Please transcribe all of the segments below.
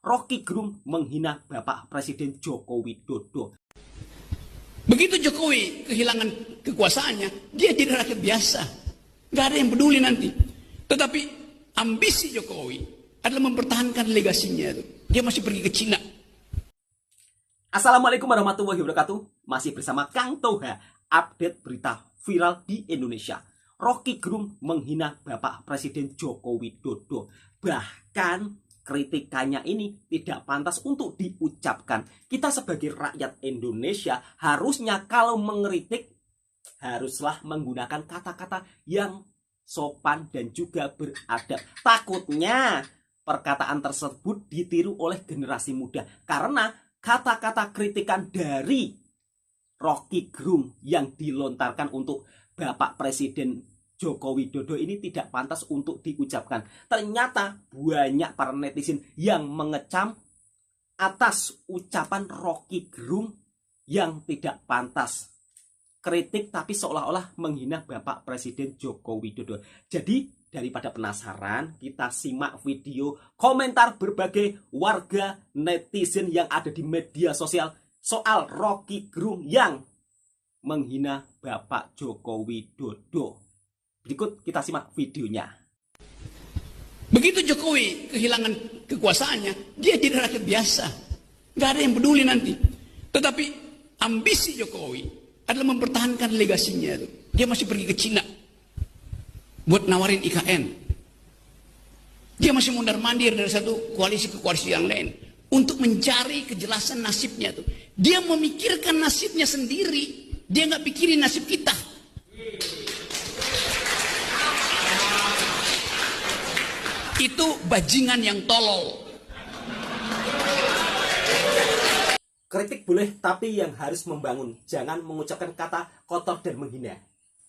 Rocky Gerung menghina Bapak Presiden Joko Widodo. Begitu Jokowi kehilangan kekuasaannya, dia jadi rakyat biasa. Gak ada yang peduli nanti. Tetapi ambisi Jokowi adalah mempertahankan legasinya itu. Dia masih pergi ke Cina. Assalamualaikum warahmatullahi wabarakatuh. Masih bersama Kang Toha, update berita viral di Indonesia. Rocky Gerung menghina Bapak Presiden Joko Widodo. Bahkan kritikannya ini tidak pantas untuk diucapkan. Kita sebagai rakyat Indonesia harusnya kalau mengkritik haruslah menggunakan kata-kata yang sopan dan juga beradab. Takutnya perkataan tersebut ditiru oleh generasi muda karena kata-kata kritikan dari Rocky Gerung yang dilontarkan untuk Bapak Presiden Joko Widodo ini tidak pantas untuk diucapkan. Ternyata banyak para netizen yang mengecam atas ucapan Rocky Gerung yang tidak pantas. Kritik tapi seolah-olah menghina Bapak Presiden Joko Widodo. Jadi daripada penasaran, kita simak video komentar berbagai warga netizen yang ada di media sosial soal Rocky Gerung yang menghina Bapak Joko Widodo. Berikut kita simak videonya. Begitu Jokowi kehilangan kekuasaannya, dia jadi rakyat biasa. Gak ada yang peduli nanti. Tetapi ambisi Jokowi adalah mempertahankan legasinya itu. Dia masih pergi ke Cina buat nawarin IKN. Dia masih mundar-mandir dari satu koalisi ke koalisi yang lain untuk mencari kejelasan nasibnya tuh. Dia memikirkan nasibnya sendiri. Dia nggak pikirin nasib kita. Itu bajingan yang tolol. Kritik boleh, tapi yang harus membangun. Jangan mengucapkan kata kotor dan menghina.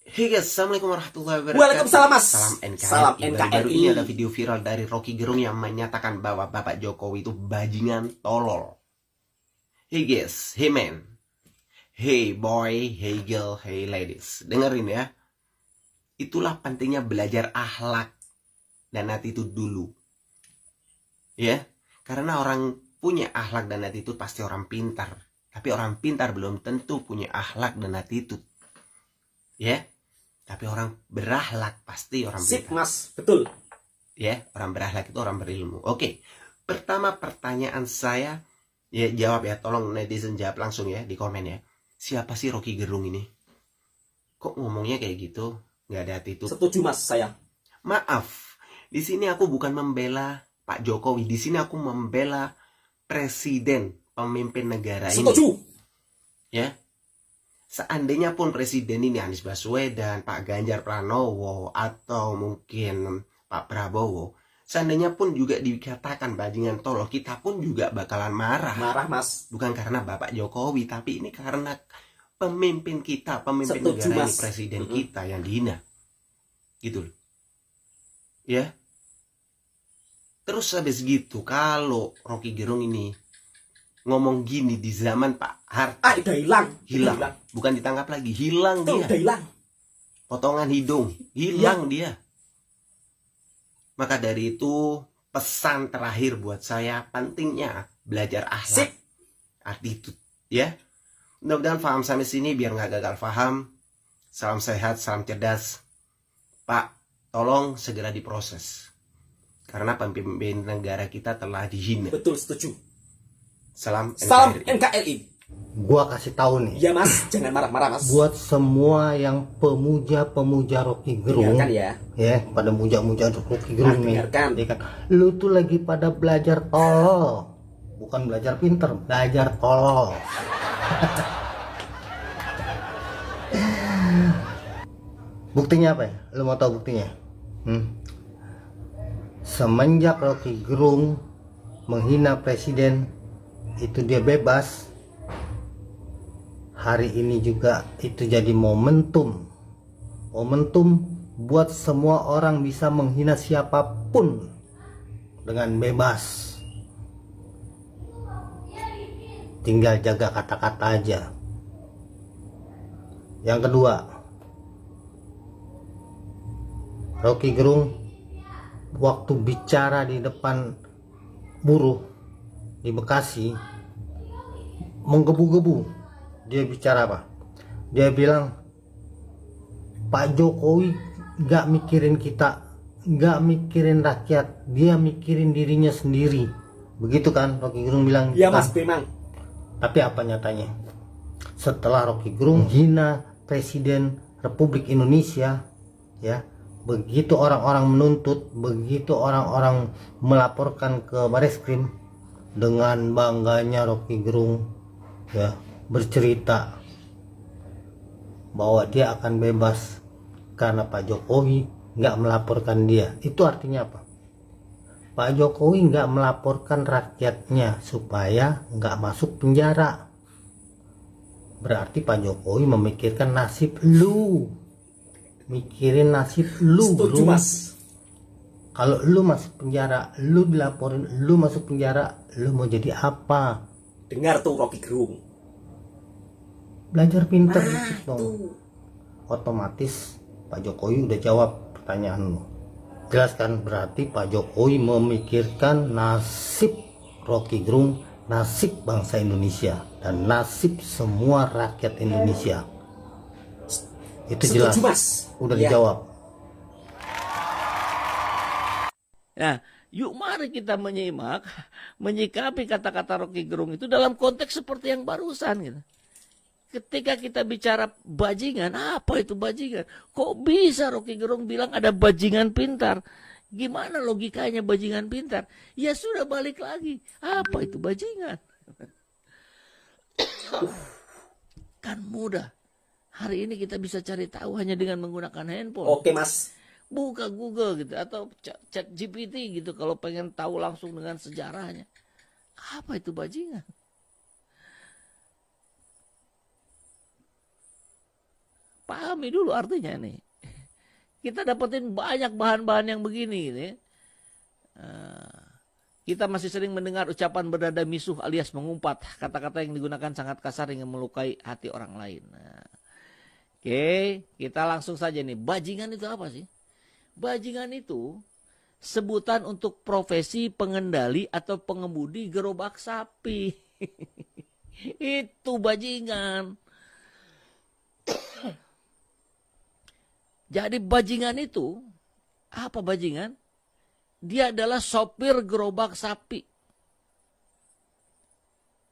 Hey guys, assalamualaikum warahmatullahi wabarakatuh. Waalaikumsalam mas. Salam NKRI. Salam NKRI. Baru ini ada video viral dari Rocky Gerung yang menyatakan bahwa Bapak Jokowi itu bajingan tolol. Hey guys, hey man, hey boy, hey girl, hey ladies. Dengerin ya. Itulah pentingnya belajar akhlak dan attitude dulu. Ya, karena orang punya akhlak dan attitude pasti orang pintar. Tapi orang pintar belum tentu punya akhlak dan attitude. Ya, tapi orang berakhlak pasti orang pintar. Sip mas, betul. Ya, orang berakhlak itu orang berilmu. Oke, pertama pertanyaan saya, ya jawab ya, tolong netizen jawab langsung ya di komen ya. Siapa sih Rocky Gerung ini? Kok ngomongnya kayak gitu? Nggak ada attitude. Setuju mas, saya. Maaf, di sini aku bukan membela Pak Jokowi. Di sini aku membela presiden, pemimpin negara ini. Setuju. Ya. Seandainya pun presiden ini Anies Baswedan, Pak Ganjar Pranowo, atau mungkin Pak Prabowo, seandainya pun juga dikatakan bajingan tolol, kita pun juga bakalan marah. Marah mas. Bukan karena Bapak Jokowi, tapi ini karena pemimpin kita, pemimpin Setuju, negara mas. ini, presiden kita yang dihina. Gitu loh. Ya. Terus habis gitu, kalau Rocky Gerung ini ngomong gini di zaman Pak Harto, Udah hilang. hilang. Bukan ditangkap lagi, hilang Tuh, dia. udah hilang. Potongan hidung, hilang dia. Maka dari itu pesan terakhir buat saya, pentingnya belajar akhlak, Sip. attitude, ya. Mudah-mudahan paham sampai sini biar nggak gagal paham. Salam sehat, salam cerdas. Pak, tolong segera diproses. Karena pemimpin negara kita telah dihina. Betul, setuju. Salam Salam NKRI. NKRI. Gua kasih tahu nih, Ya mas, jangan marah-marah mas. buat semua yang pemuja-pemuja Rocky Gerung, Dengarkan ya. pada muja-muja Rocky Gerung nih, dengarkan. ya kan, lu tuh lagi pada belajar tolol, bukan belajar pinter, belajar tolol. Buktinya apa ya? Lu mau tahu buktinya? Semenjak Rocky Gerung menghina presiden, itu dia bebas. Hari ini juga itu jadi momentum buat semua orang bisa menghina siapapun dengan bebas. Tinggal jaga kata-kata aja. Yang kedua, Rocky Gerung waktu bicara di depan buruh di Bekasi menggebu-gebu. Dia bicara apa? Dia bilang Pak Jokowi gak mikirin kita, gak mikirin rakyat, dia mikirin dirinya sendiri. Begitu kan Rocky Gerung bilang. Iya Mas kan? Bemang. Tapi apa nyatanya? Setelah Rocky Gerung hina Presiden Republik Indonesia, ya, begitu orang-orang menuntut, begitu orang-orang melaporkan ke Bareskrim, dengan bangganya Rocky Gerung, ya, bercerita bahwa dia akan bebas karena Pak Jokowi nggak melaporkan dia. Itu artinya apa? Pak Jokowi nggak melaporkan rakyatnya supaya nggak masuk penjara. Berarti Pak Jokowi memikirkan nasib lu, mikirin nasib lu. Setuju bro. Mas. Kalau lu masuk penjara, lu dilaporin, lu masuk penjara, lu mau jadi apa? Dengar tuh Rocky Gerung. Belajar pinter Nah, dikit dong. tuh. Otomatis Pak Jokowi udah jawab pertanyaan lu. Jelas kan? Berarti Pak Jokowi memikirkan nasib Rocky Gerung, nasib bangsa Indonesia, dan nasib semua rakyat Indonesia. Itu jelas. Setuju Mas. Udah Iya. dijawab. Nah, yuk mari kita menyimak, menyikapi kata-kata Rocky Gerung itu dalam konteks seperti yang barusan gitu. Ketika kita bicara bajingan, apa itu bajingan? Kok bisa Rocky Gerung bilang ada bajingan pintar? Gimana logikanya bajingan pintar? Ya sudah balik lagi. Apa itu bajingan? Kan mudah. Hari ini kita bisa cari tahu hanya dengan menggunakan handphone. Oke Mas. Buka Google gitu atau chat GPT gitu kalau pengen tahu langsung dengan sejarahnya. Apa itu bajingan? Pahami dulu artinya nih. Kita dapetin banyak bahan-bahan yang begini gitu ya. Kita masih sering mendengar ucapan berdada misuh alias mengumpat. Kata-kata yang digunakan sangat kasar hingga melukai hati orang lain. Oke, kita langsung saja nih. Bajingan itu apa sih? Bajingan itu sebutan untuk profesi pengendali atau pengemudi gerobak sapi. Itu bajingan. Jadi bajingan itu, apa bajingan? Dia adalah sopir gerobak sapi.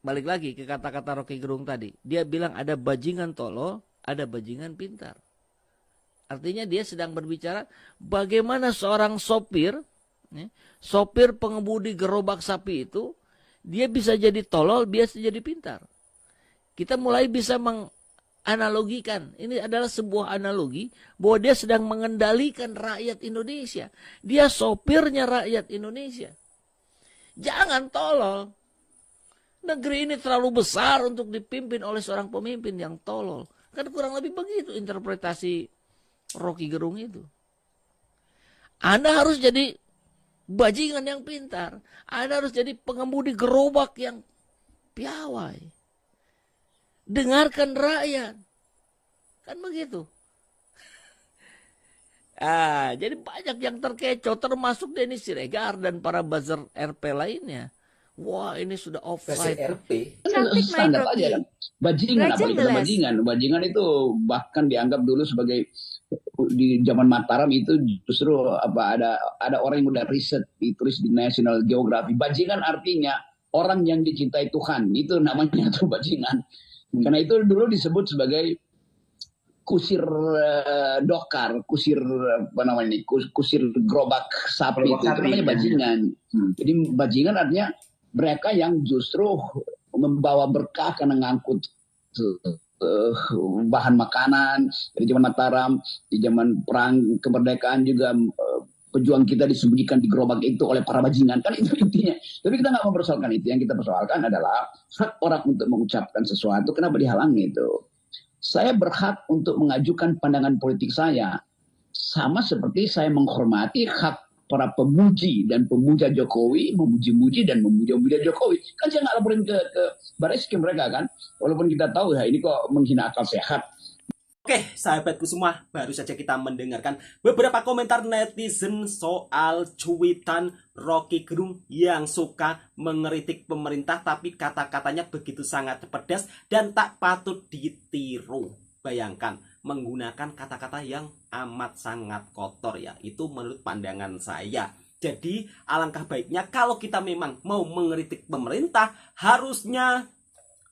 Balik lagi ke kata-kata Rocky Gerung tadi. Dia bilang ada bajingan tolol, ada bajingan pintar. Artinya dia sedang berbicara bagaimana seorang sopir, sopir pengemudi gerobak sapi itu, dia bisa jadi tolol, bisa jadi pintar. Kita mulai bisa analogikan, ini adalah sebuah analogi bahwa dia sedang mengendalikan rakyat Indonesia. Dia sopirnya rakyat Indonesia. Jangan tolol. Negeri ini terlalu besar untuk dipimpin oleh seorang pemimpin yang tolol. Kan kurang lebih begitu interpretasi Rocky Gerung itu. Anda harus jadi bajingan yang pintar. Anda harus jadi pengemudi gerobak yang piawai. Dengarkan rakyat. Kan begitu. Jadi banyak yang terkecoh termasuk Denny Siregar dan para buzzer RP lainnya. Wah, ini sudah offside. RP. Cantik main Standar Rocky. aja kan. Bajingan, Legend apalagi kita jelas. bajingan. Bajingan itu bahkan dianggap dulu sebagai di zaman Mataram itu justru ada orang yang udah riset ditulis di National Geographic. Bajingan artinya orang yang dicintai Tuhan. Itu namanya tuh bajingan. Karena itu dulu disebut sebagai kusir dokar, kusir apa namanya ini, kusir gerobak sapi Gerobak itu sapi, namanya ya. bajingan. Jadi bajingan artinya mereka yang justru membawa berkah karena ngangkut bahan makanan dari zaman Mataram, di zaman perang kemerdekaan juga pejuang kita disembunyikan di gerobak itu oleh para bajingan, kan itu intinya. Tapi kita nggak mempersoalkan itu. Yang kita persoalkan adalah hak orang untuk mengucapkan sesuatu. Kenapa dihalangi itu? Saya berhak untuk mengajukan pandangan politik saya, sama seperti saya menghormati hak para pemuji dan pemuja Jokowi, memuji-muji dan memuja-muja Jokowi. Kan saya nggak laporin ke Bareskrim mereka kan, walaupun kita tahu ya ini kok menghina akal sehat. Oke, sahabatku semua, baru saja kita mendengarkan beberapa komentar netizen soal cuitan Rocky Gerung yang suka mengeritik pemerintah, tapi kata-katanya begitu sangat pedas dan tak patut ditiru. Bayangkan, menggunakan kata-kata yang amat sangat kotor ya, itu menurut pandangan saya. Jadi, alangkah baiknya kalau kita memang mau mengeritik pemerintah, harusnya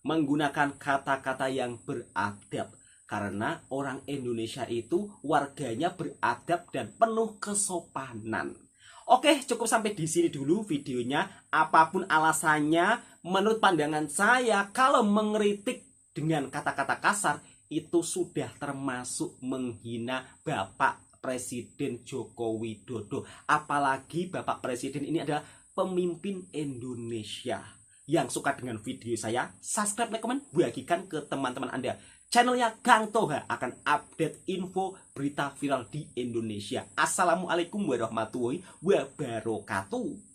menggunakan kata-kata yang beradab. Karena orang Indonesia itu warganya beradab dan penuh kesopanan. Oke, cukup sampai di sini dulu videonya. Apapun alasannya, menurut pandangan saya, kalau mengeritik dengan kata-kata kasar, itu sudah termasuk menghina Bapak Presiden Joko Widodo. Apalagi Bapak Presiden ini adalah pemimpin Indonesia. Yang suka dengan video saya, subscribe, like, komen, bagikan ke teman-teman Anda. Channelnya Kang Toha akan update info berita viral di Indonesia. Assalamualaikum warahmatullahi wabarakatuh.